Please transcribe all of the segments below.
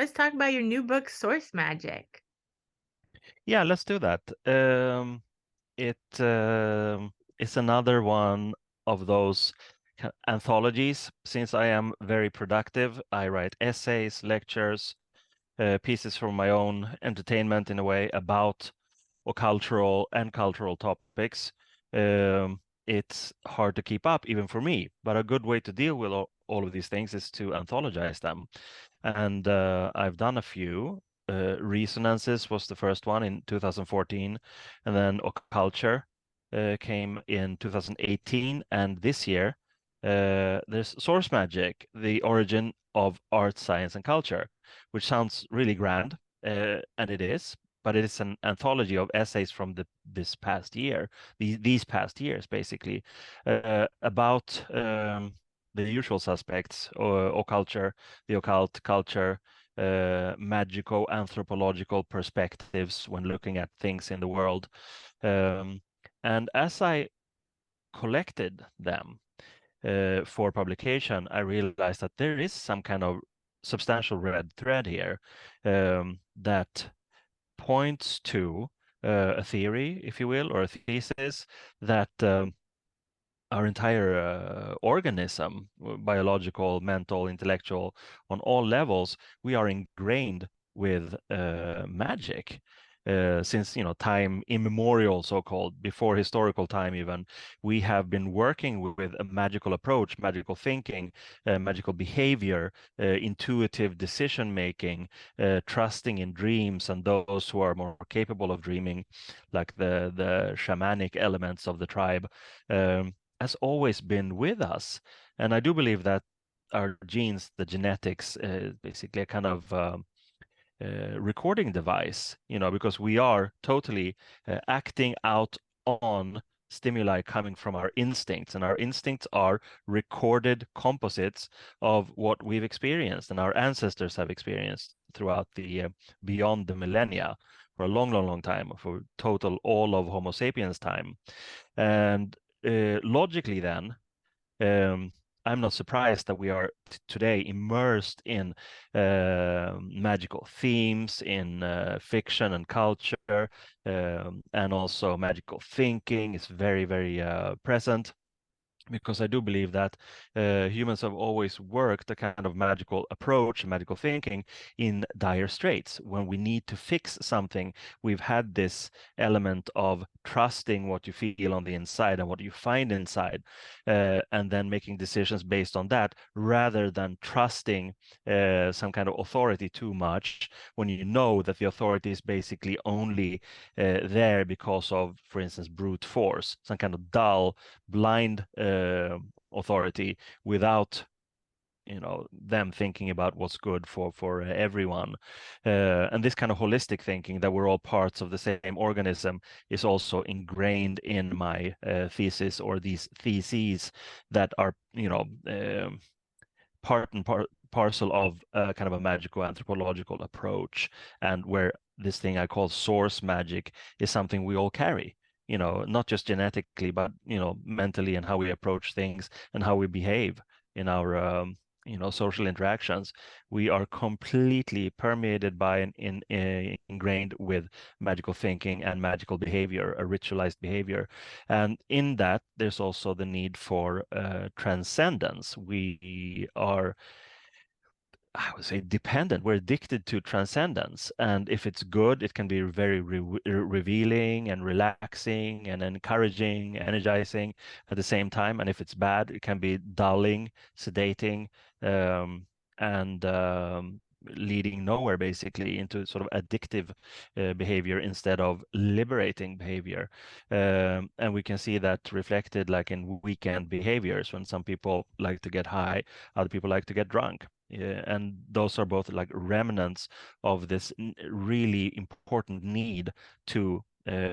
Let's talk about your new book, Source Magic. Yeah, let's do that. It is another one of those anthologies. Since I am very productive, I write essays, lectures, pieces for my own entertainment in a way about cultural and cultural topics. It's hard to keep up even for me, but a good way to deal with all of these things is to anthologize them. And I've done a few. Resonances was the first one in 2014, and then Occulture came in 2018, and this year there's Source Magic, the origin of art, science, and culture, which sounds really grand, and it is, but it is an anthology of essays from this past year, these past years, basically, about the usual suspects, or culture, the occult, culture, magico anthropological perspectives when looking at things in the world. Um, and as I collected them for publication, I realized that there is some kind of substantial red thread here that points to a theory, if you will, or a thesis that our entire organism, biological, mental, intellectual, on all levels, we are ingrained with magic. Since time immemorial, so-called, before historical time even, we have been working with a magical approach, magical thinking, magical behavior, intuitive decision making, trusting in dreams and those who are more capable of dreaming, like the shamanic elements of the tribe. Has always been with us. And I do believe that our genes, the genetics, basically a kind of recording device, because we are totally acting out on stimuli coming from our instincts, and our instincts are recorded composites of what we've experienced and our ancestors have experienced throughout the beyond the millennia, for a long, long, long time, for total all of Homo sapiens time. And logically, then, um, I'm not surprised that we are today immersed in magical themes, in fiction and culture, and also magical thinking is very, very present. Because I do believe that humans have always worked a kind of magical approach, magical thinking in dire straits. When we need to fix something, we've had this element of trusting what you feel on the inside and what you find inside, and then making decisions based on that, rather than trusting some kind of authority too much, when you know that the authority is basically only there because of, for instance, brute force, some kind of dull, blind authority, without them thinking about what's good for everyone. And this kind of holistic thinking, that we're all parts of the same organism, is also ingrained in my thesis, or these theses that are part and parcel of kind of a magical anthropological approach, and where this thing I call source magic is something we all carry, not just genetically, but mentally, and how we approach things and how we behave in our social interactions. We are completely permeated by and ingrained with magical thinking and magical behavior, a ritualized behavior. And in that, there's also the need for transcendence. We are, I would say, dependent. We're addicted to transcendence. And if it's good, it can be very revealing and relaxing and encouraging, energizing at the same time. And if it's bad, it can be dulling, sedating, and leading nowhere, basically, into sort of addictive behavior instead of liberating behavior. And we can see that reflected like in weekend behaviors, when some people like to get high, other people like to get drunk. Yeah, and those are both like remnants of this really important need to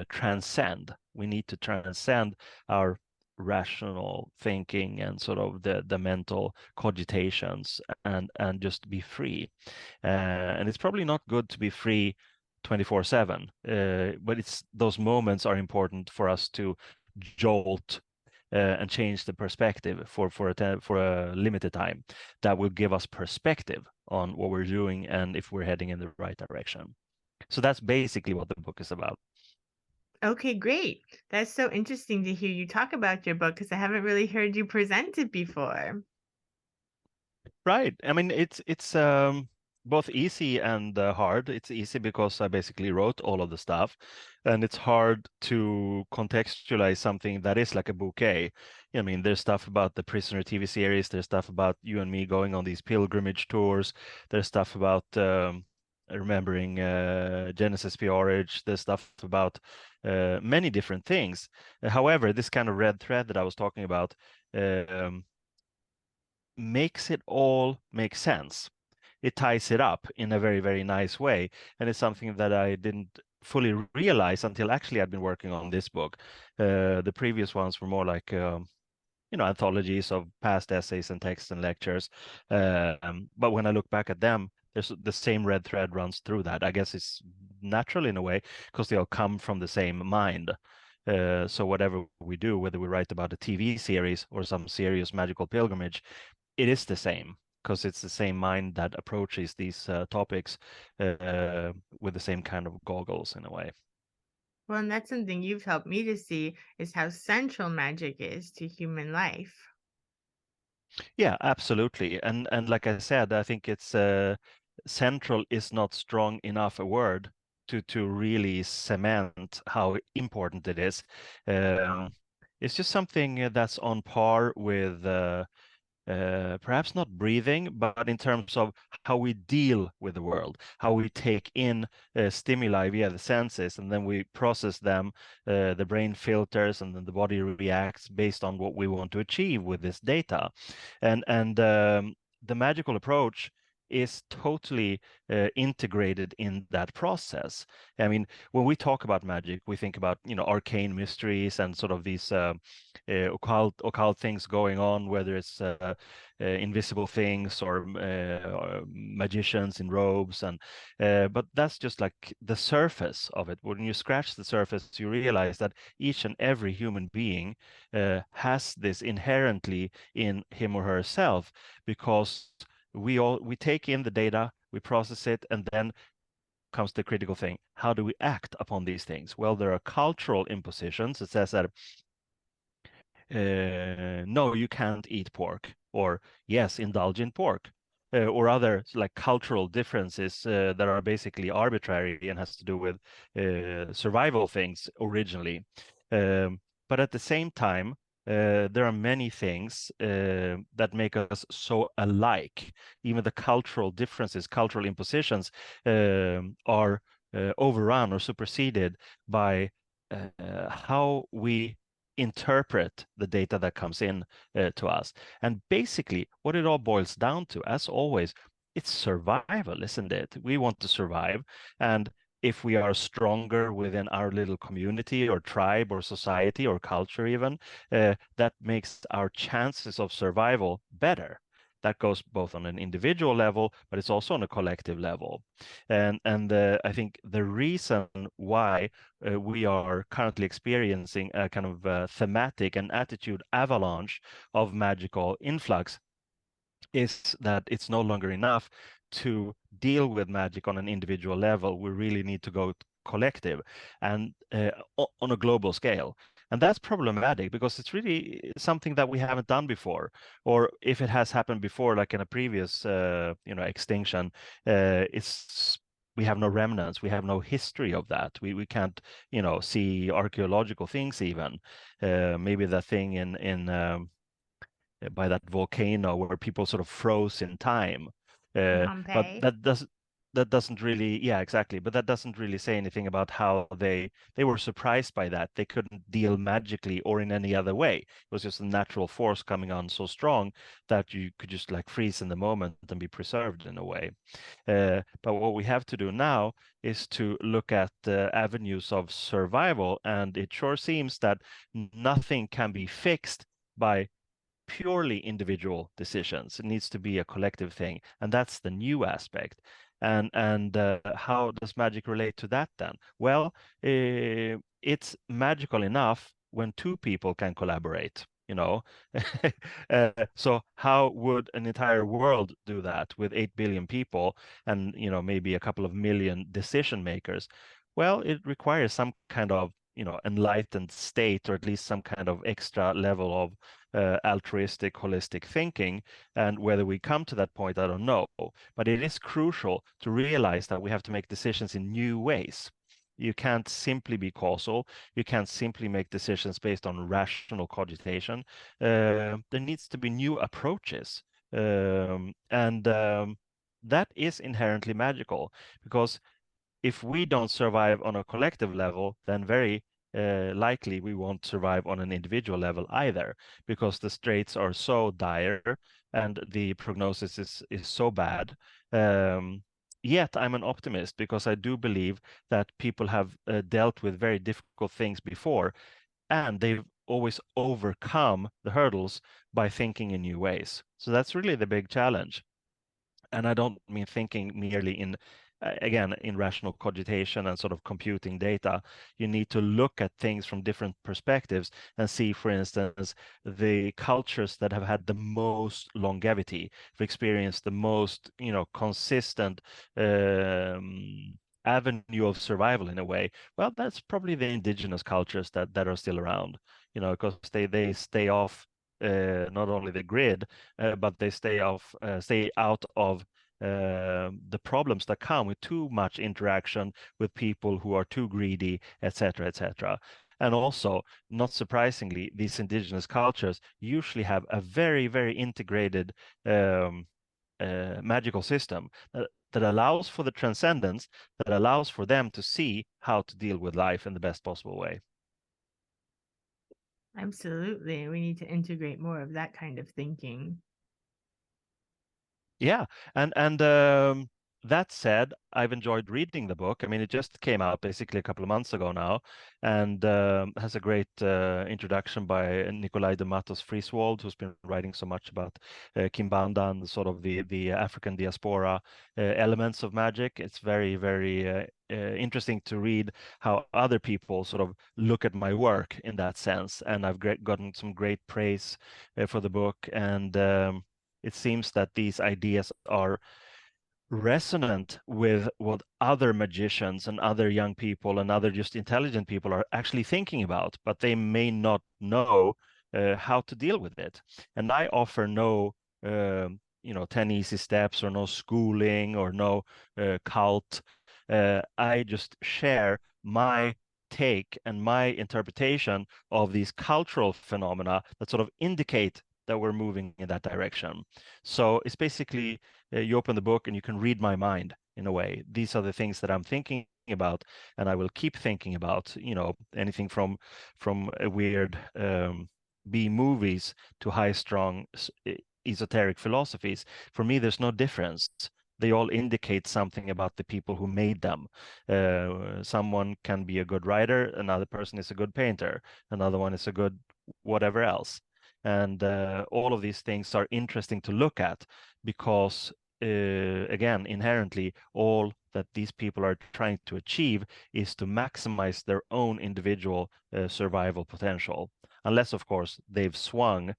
transcend. We need to transcend our rational thinking and sort of the mental cogitations, and just be free. And it's probably not good to be free 24/7, but it's those moments are important for us to jolt and change the perspective for a limited time. That will give us perspective. on what we're doing and if we're heading in the right direction. So that's basically what the book is about. Okay, great. That's so interesting to hear you talk about your book because I haven't really heard you present it before. Right. I mean, it's both easy and hard. It's easy because I basically wrote all of the stuff, and it's hard to contextualize something that is like a bouquet. I mean, there's stuff about the Prisoner TV series. There's stuff about you and me going on these pilgrimage tours. There's stuff about remembering Genesis Peorage. There's stuff about many different things. However, this kind of red thread that I was talking about. Um, Makes it all make sense. It ties it up in a very, very nice way. And it's something that I didn't fully realize until actually I'd been working on this book. The previous ones were more like, anthologies of past essays and texts and lectures. But when I look back at them, there's the same red thread runs through that. I guess it's natural in a way because they all come from the same mind. So whatever we do, whether we write about a TV series or some serious magical pilgrimage, it is the same because it's the same mind that approaches these topics with the same kind of goggles in a way. Well, and that's something you've helped me to see is how central magic is to human life. Yeah, absolutely. And like I said, I think it's central is not strong enough a word to really cement how important it is. Um, it's just something that's on par with perhaps not breathing, but in terms of how we deal with the world, how we take in stimuli via the senses, and then we process them, the brain filters, and then the body reacts based on what we want to achieve with this data. And the magical approach is totally integrated in that process. I mean, when we talk about magic, we think about, arcane mysteries and sort of these occult things going on, whether it's invisible things or magicians in robes, and but that's just like the surface of it. When you scratch the surface, you realize that each and every human being has this inherently in him or herself, because we take in the data, we process it, and then comes the critical thing: how do we act upon these things? Well, there are cultural impositions. It says that no, you can't eat pork, or yes, indulge in pork, or other like cultural differences that are basically arbitrary and has to do with survival things originally. Um, but at the same time, there are many things that make us so alike. Even the cultural differences, cultural impositions, are overrun or superseded by how we interpret the data that comes in to us. And basically, what it all boils down to, as always, it's survival, isn't it? We want to survive. And if we are stronger within our little community or tribe or society or culture, even, that makes our chances of survival better. That goes both on an individual level, but it's also on a collective level. And I think the reason why we are currently experiencing a kind of thematic and attitude avalanche of magical influx is that it's no longer enough to deal with magic on an individual level. We really need to go collective and on a global scale. And that's problematic because it's really something that we haven't done before. Or if it has happened before, like in a previous, extinction, it's we have no remnants. We have no history of that. We can't, see archaeological things even. Maybe the thing in by that volcano where people sort of froze in time. In But Pompeii. that doesn't really, yeah, exactly. But that doesn't really say anything about how they were surprised by that. They couldn't deal magically or in any other way. It was just a natural force coming on so strong that you could just like freeze in the moment and be preserved in a way. But what we have to do now is to look at avenues of survival, and it sure seems that nothing can be fixed by purely individual decisions. It needs to be a collective thing, and that's the new aspect. And how does magic relate to that then? Well, it's magical enough when two people can collaborate. you know. So how would an entire world do that with 8 billion people and, maybe a couple of million decision makers? Well, it requires some kind of, enlightened state, or at least some kind of extra level of altruistic, holistic thinking. And whether we come to that point, I don't know. But it is crucial to realize that we have to make decisions in new ways. You can't simply be causal. You can't simply make decisions based on rational cogitation. There needs to be new approaches. And that is inherently magical, because if we don't survive on a collective level, then very likely we won't survive on an individual level either, because the straits are so dire and the prognosis is so bad. Yet I'm an optimist, because I do believe that people have dealt with very difficult things before, and they've always overcome the hurdles by thinking in new ways. So that's really the big challenge. And I don't mean thinking merely in, again, in rational cogitation and sort of computing data. You need to look at things from different perspectives and see, for instance, the cultures that have had the most longevity, have experienced the most, consistent avenue of survival in a way. Well, that's probably the indigenous cultures that are still around, because they stay off not only the grid, but they stay out of the problems that come with too much interaction with people who are too greedy, etc., etc. And also, not surprisingly, these indigenous cultures usually have a very, very integrated magical system that allows for the transcendence, that allows for them to see how to deal with life in the best possible way. Absolutely. We need to integrate more of that kind of thinking. Yeah, and that said, I've enjoyed reading the book. I mean, it just came out basically a couple of months ago now, and has a great introduction by Nikolai de Matos Frieswald, who's been writing so much about Kimbanda and sort of the African diaspora elements of magic. It's very, very interesting to read how other people sort of look at my work in that sense, and I've gotten some great praise for the book, and it seems that these ideas are resonant with what other magicians and other young people and other just intelligent people are actually thinking about, but they may not know how to deal with it. And I offer no, 10 easy steps, or no schooling, or no cult. I just share my take and my interpretation of these cultural phenomena that sort of indicate that we're moving in that direction. So it's basically you open the book and you can read my mind in a way. These are the things that I'm thinking about, and I will keep thinking about. Anything from weird B movies to high strong esoteric philosophies. For me, there's no difference. They all indicate something about the people who made them. Someone can be a good writer, another person is a good painter, another one is a good whatever else. And all of these things are interesting to look at, because, again, inherently, all that these people are trying to achieve is to maximize their own individual survival potential. Unless, of course, they've swung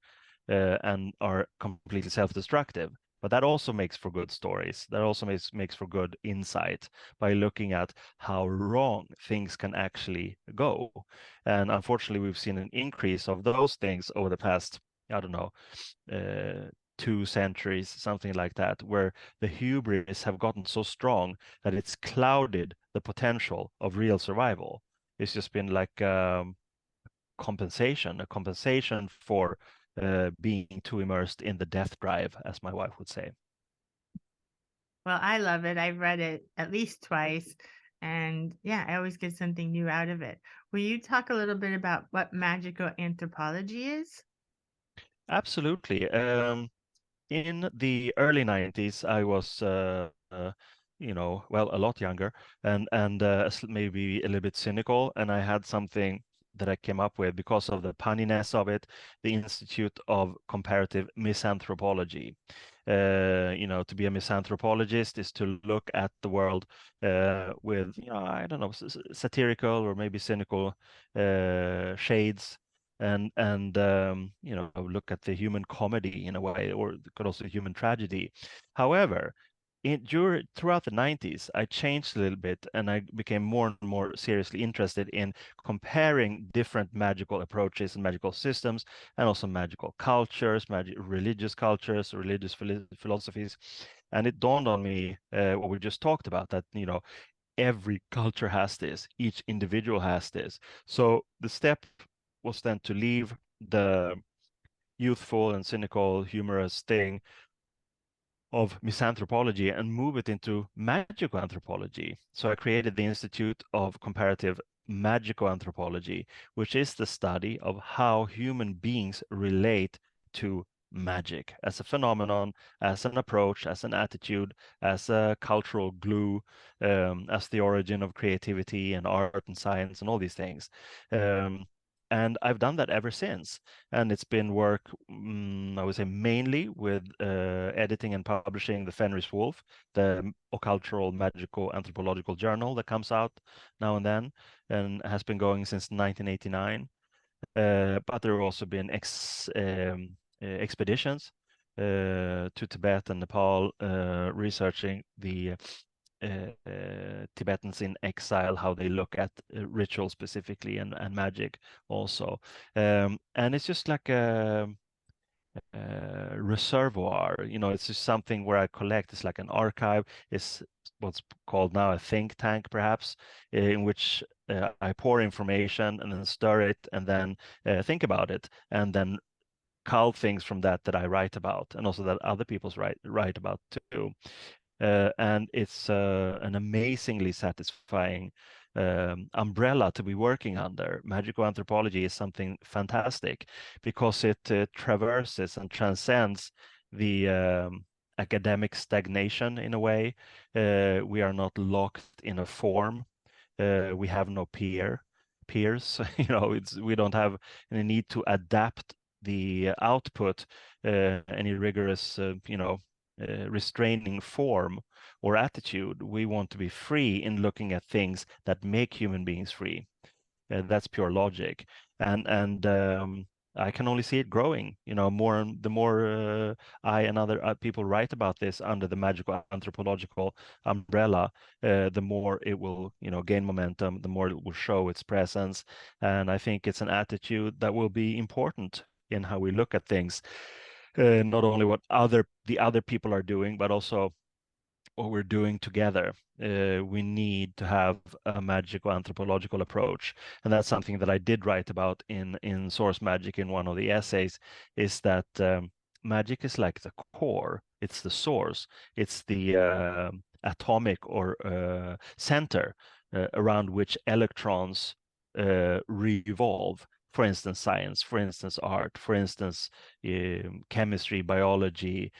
and are completely self-destructive. But that also makes for good stories. That also makes for good insight by looking at how wrong things can actually go. And unfortunately, we've seen an increase of those things over the past, I don't know, 2 centuries, something like that, where the hubris have gotten so strong that it's clouded the potential of real survival. It's just been like a compensation for being too immersed in the death drive, as my wife would say. Well, I love it. I've read it at least twice. And yeah, I always get something new out of it. Will you talk a little bit about what magical anthropology is? Absolutely. In the early 90s, I was, well, a lot younger, and maybe a little bit cynical. And I had something that I came up with because of the punniness of it, the Institute of Comparative Misanthropology. To be a misanthropologist is to look at the world with, I don't know, satirical or maybe cynical shades. and look at the human comedy in a way, or could also human tragedy. However, throughout the 90s, I changed a little bit and I became more and more seriously interested in comparing different magical approaches and magical systems, and also magical cultures, religious cultures, religious philosophies. And it dawned on me what we just talked about, that every culture has this, each individual has this. So the step was then to leave the youthful and cynical, humorous thing of misanthropology and move it into magical anthropology. So I created the Institute of Comparative Magical Anthropology, which is the study of how human beings relate to magic as a phenomenon, as an approach, as an attitude, as a cultural glue, as the origin of creativity and art and science and all these things. And I've done that ever since. And it's been work, I would say, mainly with editing and publishing the Fenris Wolf, the occultural, magical, anthropological journal that comes out now and then, and has been going since 1989. But there have also been expeditions to Tibet and Nepal, researching the Tibetans in exile, how they look at ritual specifically, and magic also. And it's just like a reservoir. It's just something where I collect. It's like an archive. It's what's called now a think tank, perhaps, in which I pour information and then stir it and then think about it and then cull things from that I write about, and also that other people's write about too. And it's an amazingly satisfying umbrella to be working under. Magical anthropology is something fantastic because it traverses and transcends the academic stagnation in a way. We are not locked in a form. We have no peers. We don't have any need to adapt the output, any rigorous, restraining form or attitude. We want to be free in looking at things that make human beings free. That's pure logic, and I can only see it growing. The more I and other people write about this under the magical anthropological umbrella, the more it will, gain momentum. The more it will show its presence, and I think it's an attitude that will be important in how we look at things. Not only what the other people are doing, but also what we're doing together. We need to have a magical anthropological approach, and that's something that I did write about in Source Magic in one of the essays. Is that magic is like the core, it's the source, it's the atomic or center around which electrons revolve. For instance, science, for instance, art, for instance, chemistry, biology,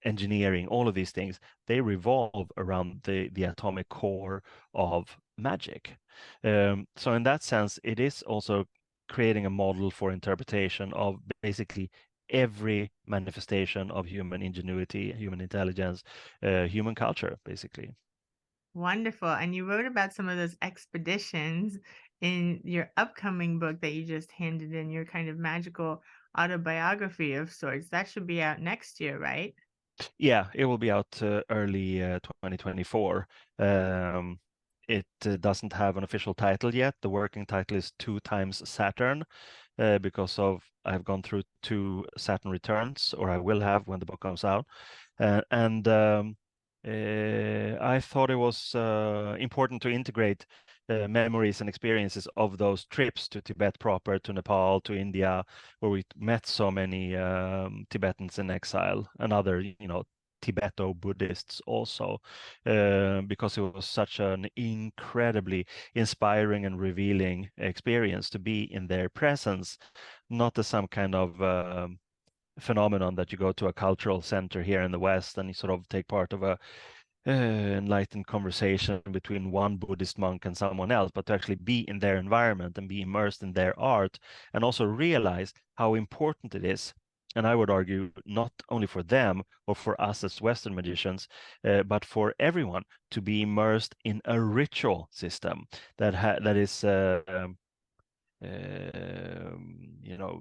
engineering, all of these things, they revolve around the atomic core of magic. So in that sense, it is also creating a model for interpretation of basically every manifestation of human ingenuity, human intelligence, human culture, basically. Wonderful. And you wrote about some of those expeditions in your upcoming book that you just handed in, your kind of magical autobiography of sorts. That should be out next year, right? Yeah, it will be out early 2024. It doesn't have an official title yet. The working title is Times Saturn, because I've gone through 2 Saturn returns, or I will have when the book comes out. And I thought it was important to integrate memories and experiences of those trips to Tibet proper, to Nepal, to India, where we met so many Tibetans in exile and other, Tibeto-Buddhists also, because it was such an incredibly inspiring and revealing experience to be in their presence, not as some kind of phenomenon that you go to a cultural center here in the West and you sort of take part of a enlightened conversation between one Buddhist monk and someone else, but to actually be in their environment and be immersed in their art, and also realize how important it is. And I would argue not only for them or for us as Western magicians, but for everyone to be immersed in a ritual system that is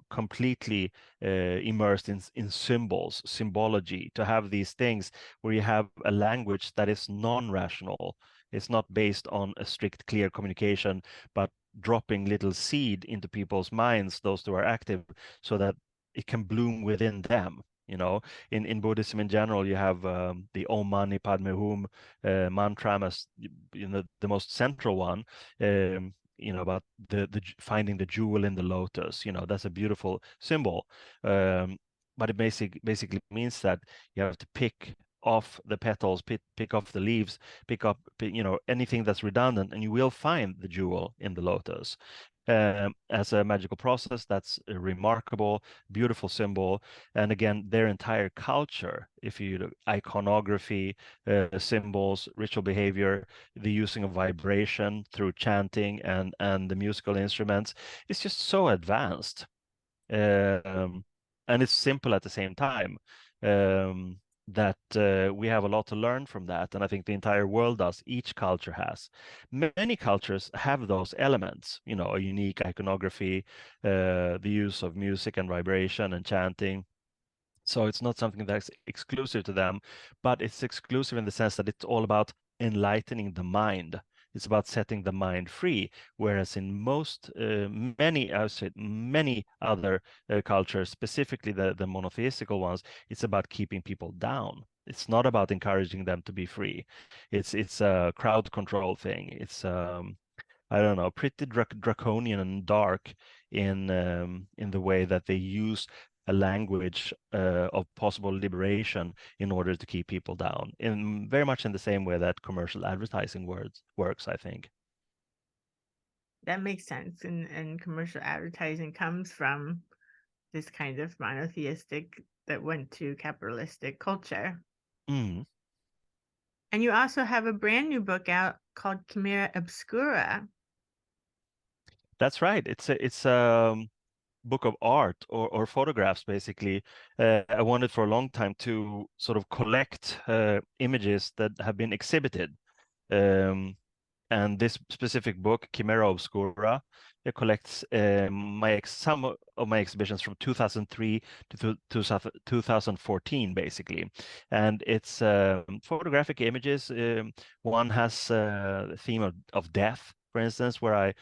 completely immersed in symbols, symbology, to have these things where you have a language that is non-rational. It's not based on a strict, clear communication, but dropping little seed into people's minds, those who are active, so that it can bloom within them. In Buddhism in general, you have the Om Mani Padme Hum mantra as the most central one. About the finding the jewel in the lotus. That's a beautiful symbol. But it basically means that you have to pick off the petals, pick off the leaves, pick up anything that's redundant, and you will find the jewel in the lotus. As a magical process, that's a remarkable, beautiful symbol. And again, their entire culture, if you look, iconography, symbols, ritual behavior, the using of vibration through chanting and the musical instruments, is just so advanced. Um, and it's simple at the same time. That we have a lot to learn from that, and I think the entire world does. Each culture has. Many cultures have those elements, a unique iconography, the use of music and vibration and chanting. So it's not something that's exclusive to them, but it's exclusive in the sense that it's all about enlightening the mind. It's about setting the mind free. Whereas in many other cultures, specifically the monotheistical ones, it's about keeping people down. It's not about encouraging them to be free. It's a crowd control thing. It's I don't know, pretty draconian and dark in the way that they use a language of possible liberation in order to keep people down, in very much in the same way that commercial advertising works, I think. That makes sense. And commercial advertising comes from this kind of monotheistic that went to capitalistic culture. Mm, And you also have a brand new book out called Chimera Obscura. that's right. It's a book of art or photographs, basically. I wanted for a long time to sort of collect images that have been exhibited. Um, And this specific book, Chimera Obscura, it collects some of my exhibitions from 2003 to 2014, basically. And it's photographic images. One has the theme of death, for instance, where I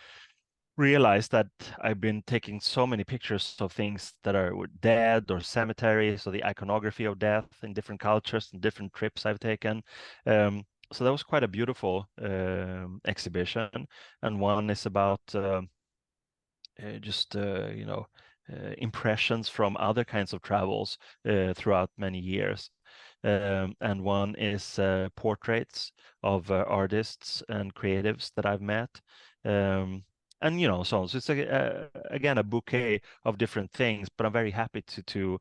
realized that I've been taking so many pictures of things that are dead or cemeteries, or the iconography of death in different cultures and different trips I've taken. So that was quite a beautiful exhibition. And one is about just impressions from other kinds of travels throughout many years. And one is portraits of artists and creatives that I've met. Um, and so on. So it's again a bouquet of different things, but I'm very happy to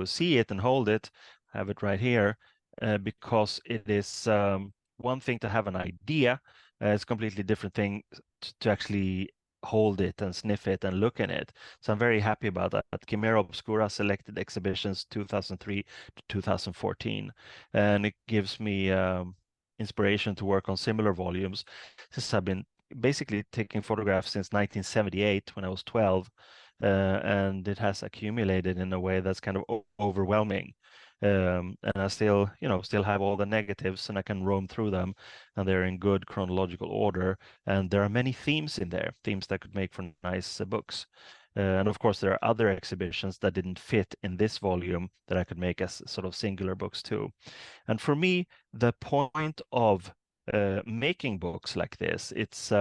see it and hold it. I have it right here because it is one thing to have an idea. It's a completely different thing to actually hold it and sniff it and look in it. So I'm very happy about that. Chimera Obscura selected exhibitions 2003 to 2014, and it gives me inspiration to work on similar volumes since I've been basically taking photographs since 1978 when I was 12, and it has accumulated in a way that's kind of overwhelming. And I still have all the negatives, and I can roam through them, and they're in good chronological order. And there are many themes in there, themes that could make for nice books. And of course, there are other exhibitions that didn't fit in this volume that I could make as sort of singular books too. And for me, the point of making books like this, it's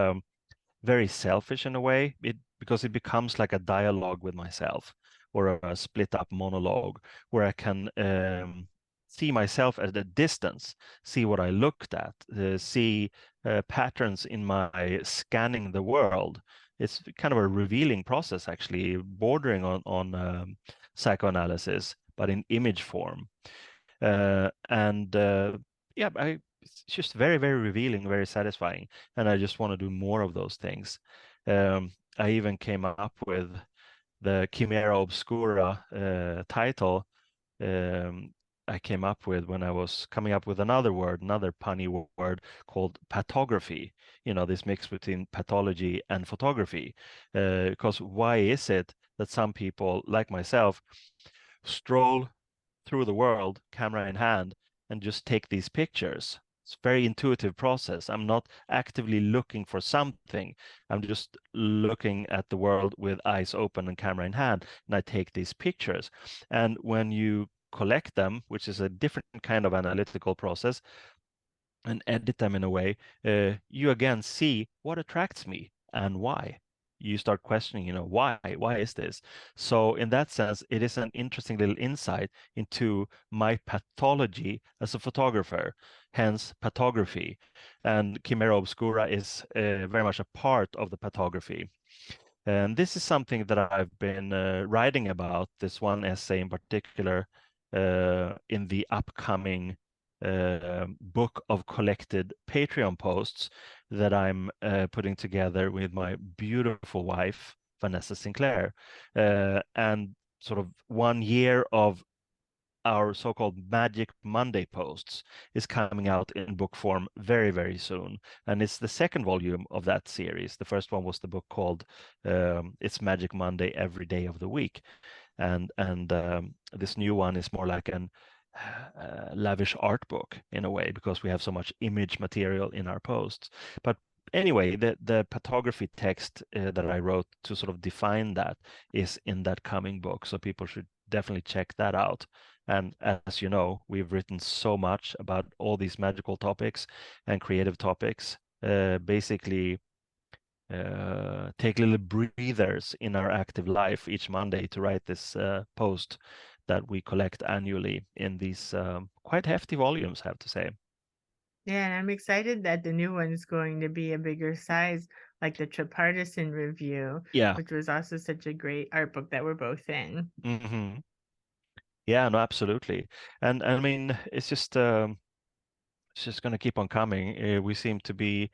very selfish in a way, because it becomes like a dialogue with myself, or a split up monologue where I can see myself at a distance, see what I looked at, see patterns in my scanning the world. It's kind of a revealing process, actually, bordering on psychoanalysis, but in image form. And yeah, it's just very, very revealing, very satisfying, and I just want to do more of those things. I even came up with the Chimera Obscura title, I came up with when I was coming up with another word, another punny word called pathography. This mix between pathology and photography. Because why is it that some people, like myself, stroll through the world, camera in hand, and just take these pictures? It's a very intuitive process. I'm not actively looking for something. I'm just looking at the world with eyes open and camera in hand, and I take these pictures. And when you collect them, which is a different kind of analytical process, and edit them in a way, you again see what attracts me and why. You start questioning, why? Why is this? So in that sense, it is an interesting little insight into my pathology as a photographer, hence pathography. And Chimera Obscura is very much a part of the pathography. And this is something that I've been writing about, this one essay in particular, in the upcoming book of collected Patreon posts that I'm putting together with my beautiful wife, Vanessa Sinclair. And sort of 1 year of our so-called Magic Monday posts is coming out in book form very, very soon. And it's the second volume of that series. The first one was the book called It's Magic Monday Every Day of the Week. And this new one is more like an lavish art book in a way, because we have so much image material in our posts. But anyway, the pathography text that I wrote to sort of define that is in that coming book. So people should definitely check that out. And as you know, we've written so much about all these magical topics and creative topics. Basically, take little breathers in our active life each Monday to write this post that we collect annually in these quite hefty volumes, I have to say. Yeah, and I'm excited that the new one's going to be a bigger size, like the Tripartisan review, Yeah. which was also such a great art book that we're both in. Hmm. Yeah, no, absolutely. And I mean, it's just going to keep on coming. We seem to be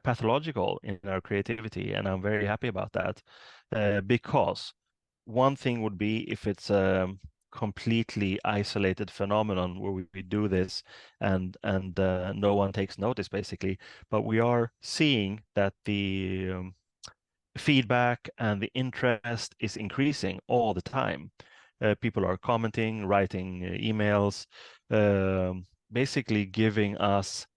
pathological in our creativity, and I'm very happy about that. Because one thing would be if it's a completely isolated phenomenon where we do this and no one takes notice, basically. But we are seeing that the feedback and the interest is increasing all the time. People are commenting, writing emails, basically giving us,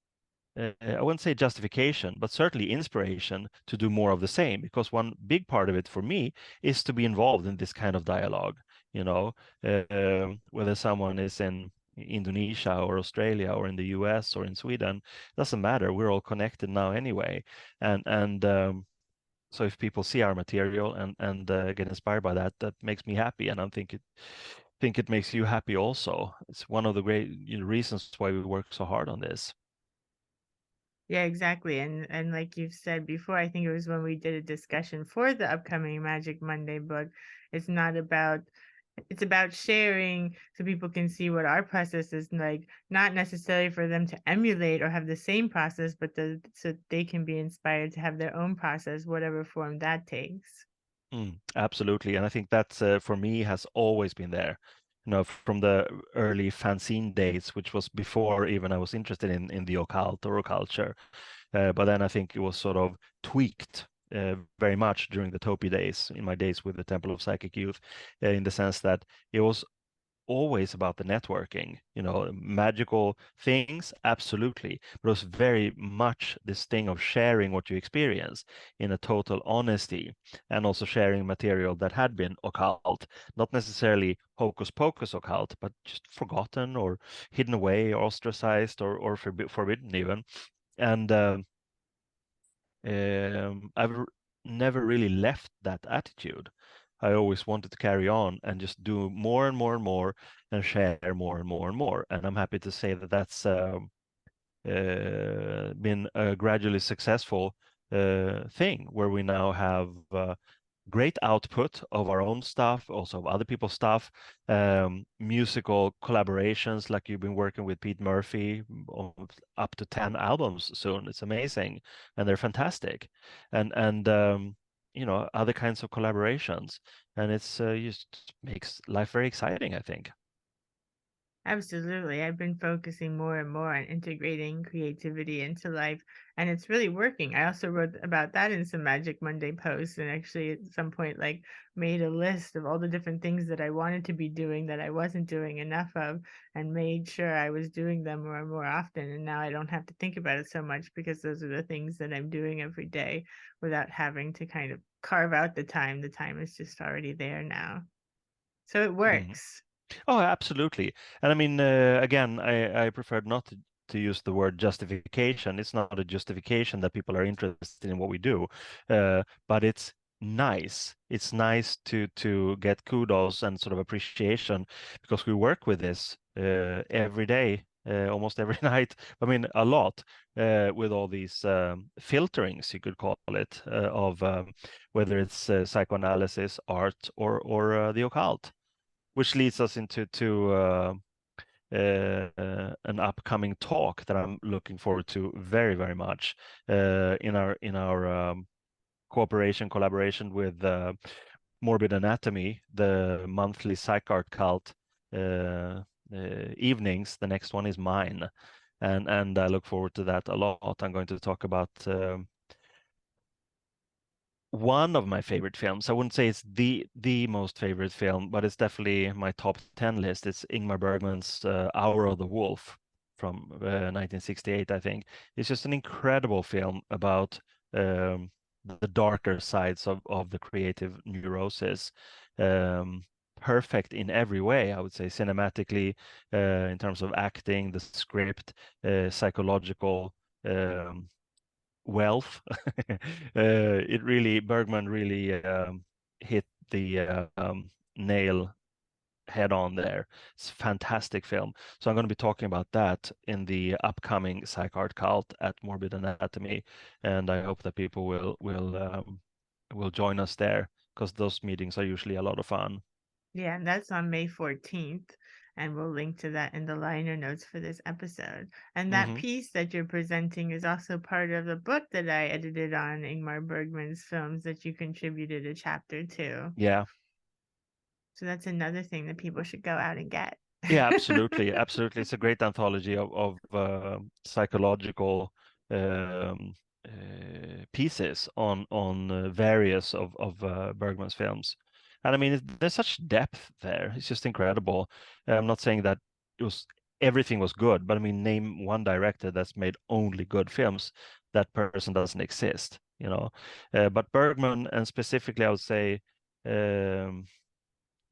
I wouldn't say justification, but certainly inspiration to do more of the same. Because one big part of it for me is to be involved in this kind of dialogue, whether someone is in Indonesia or Australia or in the US or in Sweden, doesn't matter. We're all connected now anyway. And so if people see our material and get inspired by that, that makes me happy, and I think it makes you happy also. It's one of the great reasons why we work so hard on this. Yeah, exactly. And like you've said before, I think it was when we did a discussion for the upcoming Magic Monday book. It's not about it's about sharing so people can see what our process is like, not necessarily for them to emulate or have the same process, but so they can be inspired to have their own process, whatever form that takes. Absolutely, and I think that's for me has always been there. From the early fanzine days, which was before even I was interested in the occult or occulture. But then I think it was sort of tweaked very much during the Topi days, in my days with the Temple of Psychic Youth, in the sense that it was always about the networking, magical things, absolutely. But it was very much this thing of sharing what you experience in a total honesty, and also sharing material that had been occult, not necessarily hocus pocus occult, but just forgotten or hidden away or ostracized or forbidden even. And I've never really left that attitude. I always wanted to carry on and just do more and more and more and share more and more and more. And I'm happy to say that that's been a gradually successful thing where we now have great output of our own stuff, also of other people's stuff, musical collaborations like you've been working with Pete Murphy on up to 10 albums soon. It's amazing, and they're fantastic. And other kinds of collaborations, and it's just makes life very exciting, I think. Absolutely. I've been focusing more and more on integrating creativity into life, and it's really working. I also wrote about that in some Magic Monday posts, and actually at some point, like, made a list of all the different things that I wanted to be doing that I wasn't doing enough of, and made sure I was doing them more and more often. And now I don't have to think about it so much because those are the things that I'm doing every day without having to kind of carve out the time. The time is just already there now. So it Mhm. works. Oh, absolutely. And I mean, again, I prefer not to use the word justification. It's not a justification that people are interested in what we do, but it's nice. It's nice to get kudos and sort of appreciation because we work with this every day, almost every night. I mean, a lot with all these filterings, you could call it, of whether it's psychoanalysis, art, or the occult, which leads us into an upcoming talk that I'm looking forward to very, very much in our collaboration with Morbid Anatomy, the monthly psych art cult evenings. The next one is mine, and I look forward to that a lot. I'm going to talk about one of my favorite films. I wouldn't say it's the most favorite film, but it's definitely my top 10 list. It's Ingmar Bergman's Hour of the Wolf from 1968, I think. It's just an incredible film about the darker sides of the creative neurosis. Um, Perfect in every way, I would say, cinematically, in terms of acting, the script, psychological. Um, Wealth. Bergman really hit the nail head on there. It's a fantastic film. So I'm going to be talking about that in the upcoming Psych Art Cult at Morbid Anatomy, and I hope that people will join us there because those meetings are usually a lot of fun. Yeah, and that's on May 14th, and we'll link to that in the liner notes for this episode. And that Hmm. piece that you're presenting is also part of the book that I edited on Ingmar Bergman's films that you contributed a chapter to. Yeah. So that's another thing that people should go out and get. Yeah, absolutely, absolutely. It's a great anthology of psychological um, pieces on various of Bergman's films, and I mean, there's such depth there. It's just incredible. I'm not saying that it was everything was good, but I mean, name one director that's made only good films. That person doesn't exist, you know. But Bergman, and specifically, I would say. Um,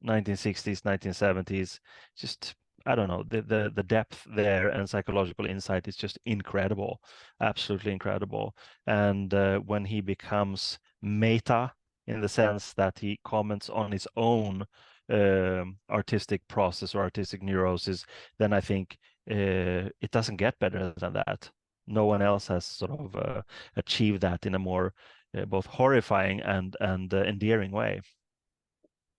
1960s, 1970s. Just I don't know, the depth there and psychological insight is just incredible, absolutely incredible. And when he becomes meta in the sense that he comments on his own artistic process or artistic neurosis, then I think it doesn't get better than that. No one else has sort of achieved that in a more both horrifying and endearing way.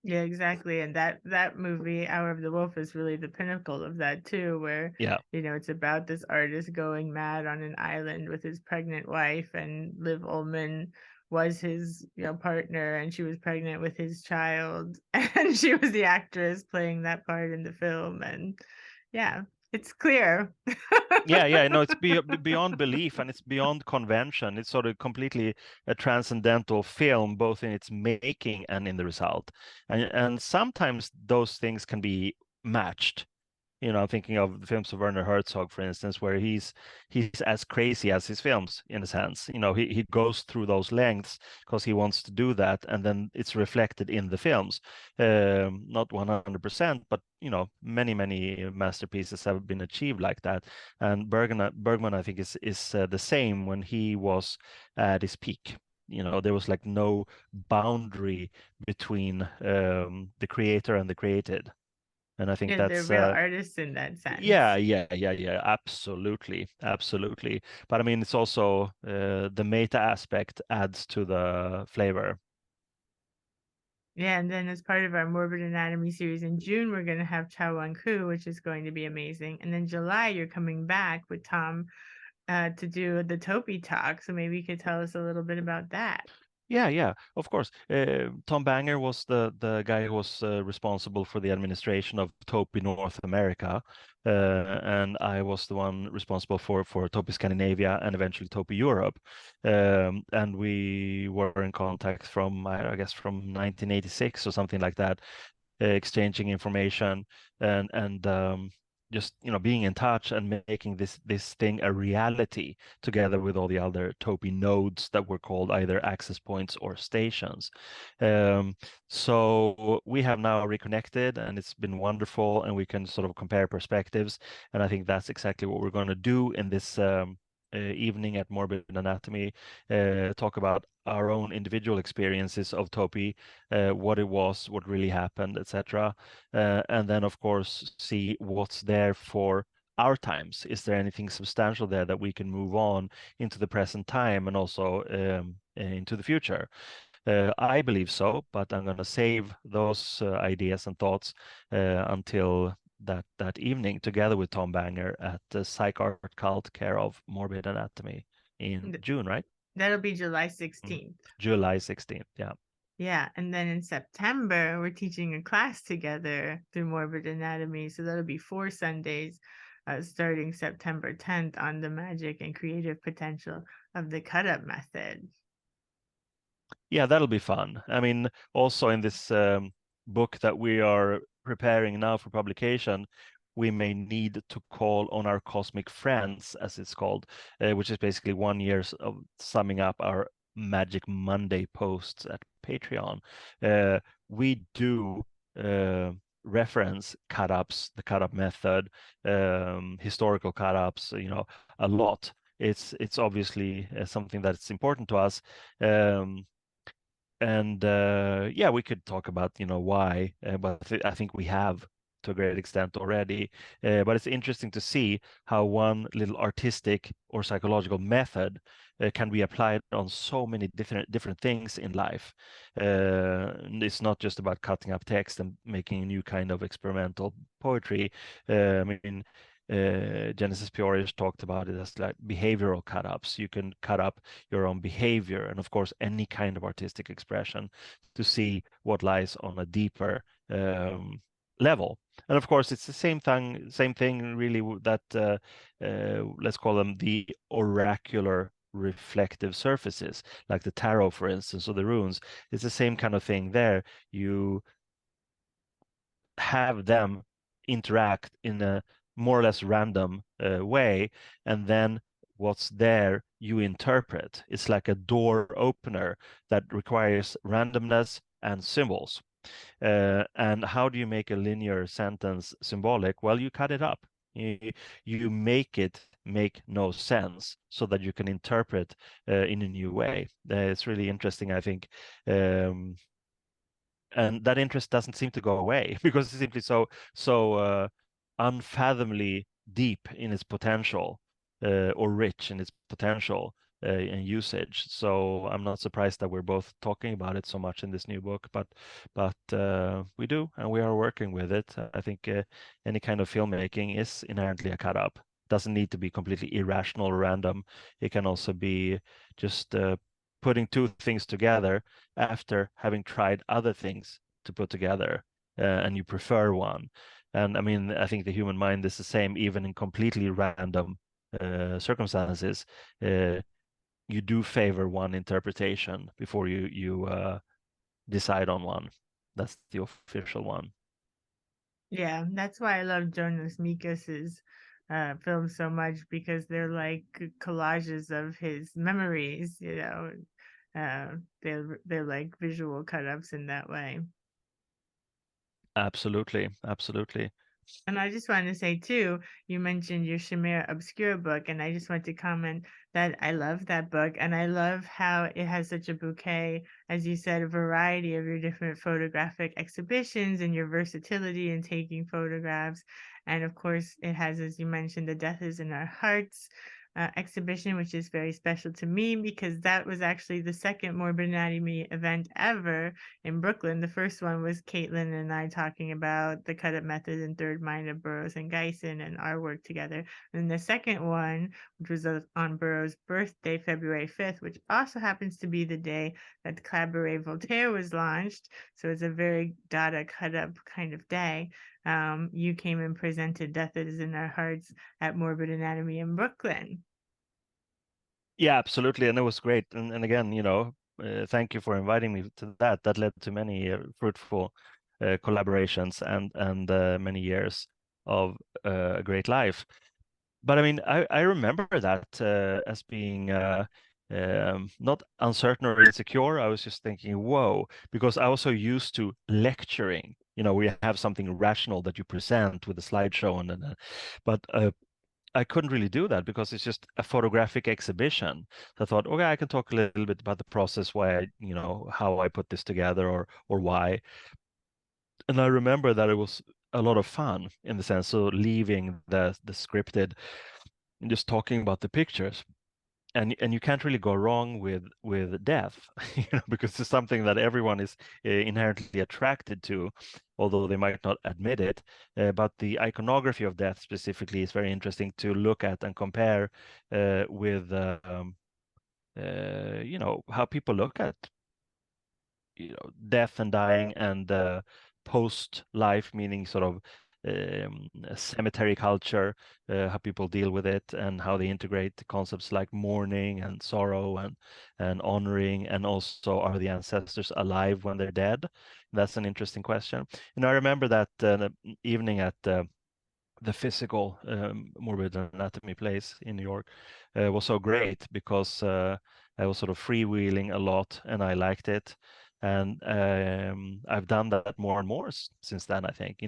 Yeah, exactly. And that movie, Hour of the Wolf, is really the pinnacle of that too, where, Yeah. it's about this artist going mad on an island with his pregnant wife, and Liv Ullmann was his, partner, and she was pregnant with his child, and she was the actress playing that part in the film. And yeah, it's clear. Yeah, yeah, no, it's beyond belief and it's beyond convention. It's sort of completely a transcendental film, both in its making and in the result. And sometimes those things can be matched. I'm thinking of the films of Werner Herzog, for instance, where he's as crazy as his films in a sense. He goes through those lengths because he wants to do that, and then it's reflected in the films. Not 100%, but many many masterpieces have been achieved like that. And Bergman, I think, is the same when he was at his peak. There was like no boundary between the creator and the created. And I think Yeah, they're that's real artists in that yeah, sense. yeah, yeah, yeah, absolutely, absolutely. But I mean, it's also the meta aspect adds to the flavor. Yeah, and then as part of our Morbid Anatomy series in June, we're going to have Chow Wan Ku, which is going to be amazing. And then July, you're coming back with Tom to do the Topi talk. So maybe you could tell us a little bit about that. Yeah, of course. Tom Banger was the guy who was responsible for the administration of Topi North America, and I was the one responsible for Topi Scandinavia and eventually Topi Europe. And we were in contact from, I guess, from 1986 or something like that, exchanging information and just being in touch and making this thing a reality together with all the other Topi nodes that were called either access points or stations. Um, so we have now reconnected and it's been wonderful, and we can sort of compare perspectives. And I think that's exactly what we're going to do in this evening at Morbid Anatomy, talk about our own individual experiences of Topi, what it was, what really happened, etc. And then, of course, see what's there for our times. Is there anything substantial there that we can move on into the present time and also into the future? I believe so, but I'm going to save those ideas and thoughts until that evening, together with Tom Banger at the Psych Art Cult Care of Morbid Anatomy in Th- June, right? That'll be July Mm. 16th. July 16th. Yeah. Yeah, and then in September, we're teaching a class together through Morbid Anatomy. So that'll be 4 Sundays, starting September 10th on the magic and creative potential of the cut up method. Yeah, that'll be fun. I mean, also in this book that we are preparing now for publication, we may need to call on our cosmic friends, as it's called, which is basically 1 year of summing up our Magic Monday posts at Patreon. We do uh, reference cut-ups, the cut-up method, historical cut-ups, a lot. It's obviously something that's important to us. Um, and yeah, we could talk about why, but I think we have to a great extent already. But it's interesting to see how one little artistic or psychological method can be applied on so many different things in life. And it's not just about cutting up text and making a new kind of experimental poetry. I mean, Genesis Peorish talked about it as like behavioral cut-ups. You can cut up your own behavior and, of course, any kind of artistic expression to see what lies on a deeper level. And of course, it's the same thing really that let's call them the oracular reflective surfaces, like the tarot, for instance, or the runes. It's the same kind of thing there. You have them interact in a more or less random way, and then what's there you interpret. It's like a door opener that requires randomness and symbols. And how do you make a linear sentence symbolic? Well, you cut it up. You make it make no sense so that you can interpret in a new way. It's really interesting, I think. And that interest doesn't seem to go away because it's simply so unfathomably deep in its potential, or rich in its potential and usage. So I'm not surprised that we're both talking about it so much in this new book, but we do, and we are working with it. I think any kind of filmmaking is inherently a cut up. Doesn't need to be completely irrational or random. It can also be just putting two things together after having tried other things to put together, and you prefer one. And I mean, I think the human mind is the same, even in completely random circumstances. Uh, you do favor one interpretation before you decide on one. That's the official one. Yeah, that's why I love Jonas Mikas's films so much because they're like collages of his memories, you know. They're like visual cut-ups in that way. Absolutely, absolutely. And I just wanted to say too, you mentioned your Chimera Obscura book, and I just want to comment that I love that book, and I love how it has such a bouquet, as you said, a variety of your different photographic exhibitions and your versatility in taking photographs. And of course, it has, as you mentioned, The Death is in Our Hearts, exhibition, which is very special to me because that was actually the second Morbid Anatomy event ever in Brooklyn. The first one was Caitlin and I talking about the cut-up method and third mind of Burroughs and Geisen and our work together. And the second one, which was on Burroughs' birthday, February 5th, which also happens to be the day that Cabaret Voltaire was launched. So it's a very Dada cut-up kind of day. You came and presented Death Is in Our Hearts at Morbid Anatomy in Brooklyn. Yeah, absolutely, and it was great. And again, thank you for inviting me to that. That led to many fruitful collaborations and many years of a great life. But I mean, I remember that as being not uncertain or insecure. I was just thinking, whoa, because I was so used to lecturing. We have something rational that you present with a slideshow, but I couldn't really do that because it's just a photographic exhibition. So I thought, okay, I can talk a little bit about the process, how I put this together or why. And I remember that it was a lot of fun in the sense of leaving the scripted and just talking about the pictures. And you can't really go wrong with death, because it's something that everyone is inherently attracted to, although they might not admit it. But the iconography of death specifically is very interesting to look at and compare with how people look at death and dying and post life, meaning sort of cemetery culture, how people deal with it and how they integrate concepts like mourning and sorrow and honoring, and also are the ancestors alive when they're dead? That's an interesting question. I remember that evening at the physical morbid anatomy place in New York was so great because I was sort of freewheeling a lot and I liked it. And I've done that more and more since then, I think.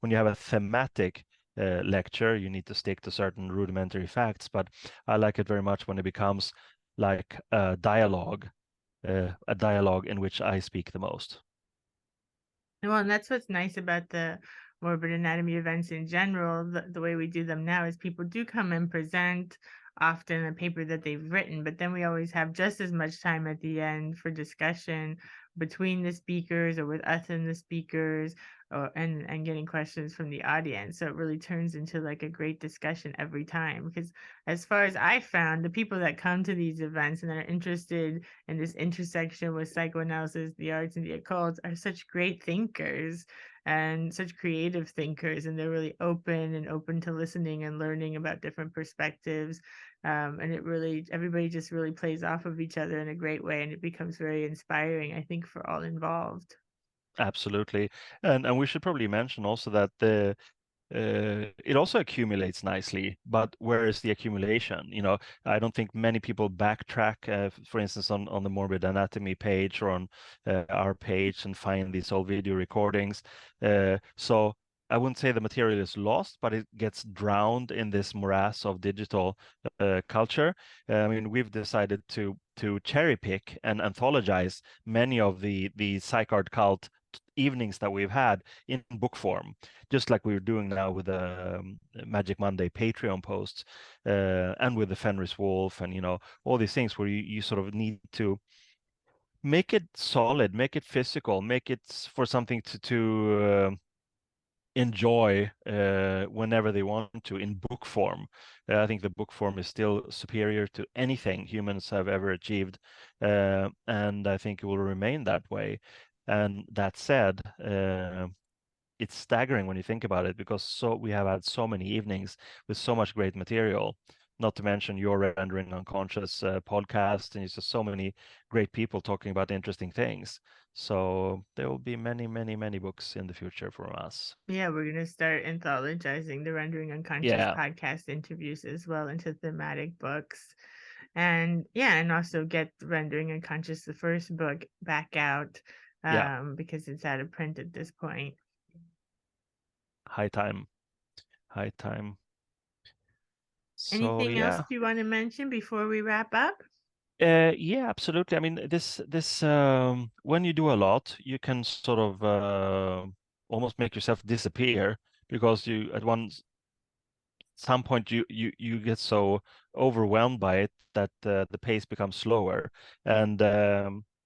When you have a thematic lecture, you need to stick to certain rudimentary facts, but I like it very much when it becomes like a dialogue in which I speak the most. Well, and that's what's nice about the Morbid Anatomy events in general. The way we do them now is people do come and present often a paper that they've written, but then we always have just as much time at the end for discussion between the speakers or with us and the speakers, and getting questions from the audience. So it really turns into like a great discussion every time. Because as far as I found, the people that come to these events and are interested in this intersection with psychoanalysis, the arts, and the occult are such great thinkers and such creative thinkers, and they're really open to listening and learning about different perspectives. And everybody just really plays off of each other in a great way, and it becomes very inspiring, I think, for all involved. Absolutely. And we should probably mention also that it also accumulates nicely, but where is the accumulation? I don't think many people backtrack, for instance, on the Morbid Anatomy page or on our page and find these old video recordings. So I wouldn't say the material is lost, but it gets drowned in this morass of digital culture. I mean, we've decided to cherry pick and anthologize many of the psych art cult evenings that we've had in book form, just like we're doing now with the Magic Monday Patreon posts, and with the Fenris Wolf, and all these things where you sort of need to make it solid, make it physical, make it for something to enjoy whenever they want to in book form. I think the book form is still superior to anything humans have ever achieved, and I think it will remain that way. And that said, it's staggering when you think about it, because we have had so many evenings with so much great material. Not to mention your Rendering Unconscious podcast, and it's just so many great people talking about interesting things. So there will be many, many, many books in the future from us. Yeah, we're going to start anthologizing the Rendering Unconscious Yeah, podcast interviews as well into thematic books. And yeah, and also get Rendering Unconscious, the first book, back out, yeah, because it's out of print at this point. high time, high time. So Anything else yeah, you want to mention before we wrap up? yeah, absolutely. I mean, this when you do a lot, you can sort of almost make yourself disappear, because you at some point you get so overwhelmed by it that the pace becomes slower. And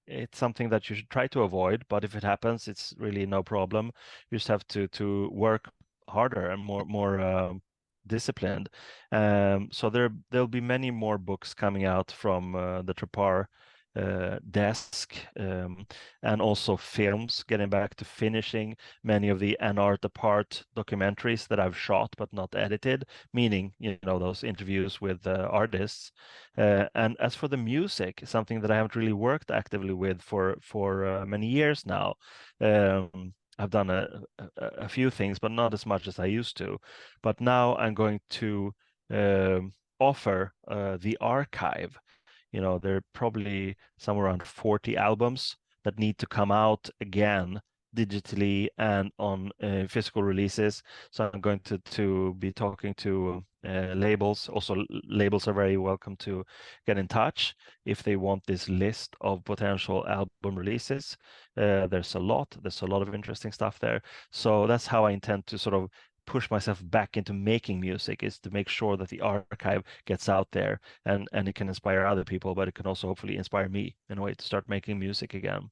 it's something that you should try to avoid, but if it happens, it's really no problem. You just have to work harder and more disciplined. So there'll be many more books coming out from the Tripar desk, and also films, getting back to finishing many of the An Art Apart documentaries that I've shot but not edited, meaning, those interviews with artists. And as for the music, something that I haven't really worked actively with for many years now. I've done a few things, but not as much as I used to. But now I'm going to offer the archive. There are probably somewhere around 40 albums that need to come out again digitally and on physical releases. So I'm going to be talking to labels. Also, labels are very welcome to get in touch if they want this list of potential album releases. There's a lot of interesting stuff there. So that's how I intend to sort of push myself back into making music, is to make sure that the archive gets out there, and it can inspire other people, but it can also hopefully inspire me in a way to start making music again.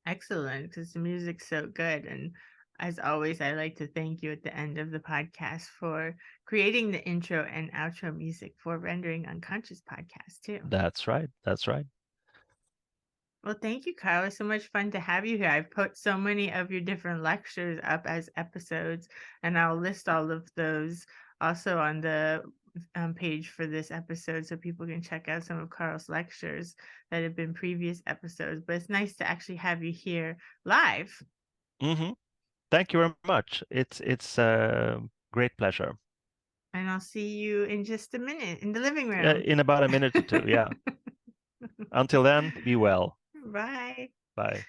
Excellent, because the music's so good. And as always, I like to thank you at the end of the podcast for creating the intro and outro music for Rendering Unconscious podcast, too. That's right. That's right. Well, thank you, Kyle. It's so much fun to have you here. I've put so many of your different lectures up as episodes, and I'll list all of those also on the page for this episode so people can check out some of Carl's lectures that have been previous episodes. But it's nice to actually have you here live. Mm-hmm. Thank you very much. It's a great pleasure. And I'll see you in just a minute in the living room. In about a minute or two. Yeah. Until then, be well. Bye. Bye.